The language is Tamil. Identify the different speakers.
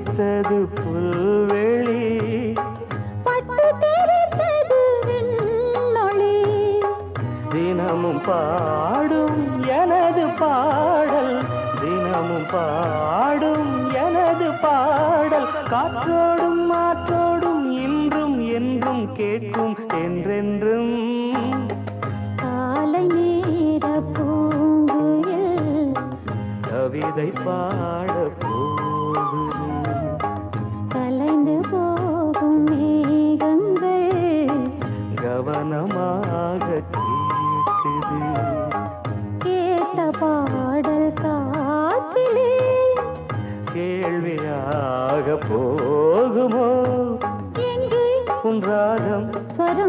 Speaker 1: சிரித்தது புல்வெளி,
Speaker 2: பட்டு தெரித்தது விண்ணொளி.
Speaker 1: தினமும் பாடும் எனது பாடல், தினமும் பாடும் எனது பாடல், காற்றோடும் மாற்றோடும் இன்றும் என்றும் கேட்கும் என்றென்றும்.
Speaker 2: காலை நேர பூங்குயில்
Speaker 1: கவிதை பாட போகுது,
Speaker 2: கலைந்து போகும் மேகங்கள்
Speaker 1: கவனமாக கேட்குது.
Speaker 2: கேட்ட பாடல் காற்றிலே
Speaker 1: கேள்வியாக போகுமோ
Speaker 2: எங்கே
Speaker 1: உன் ராகம்
Speaker 2: ஸ்வரம்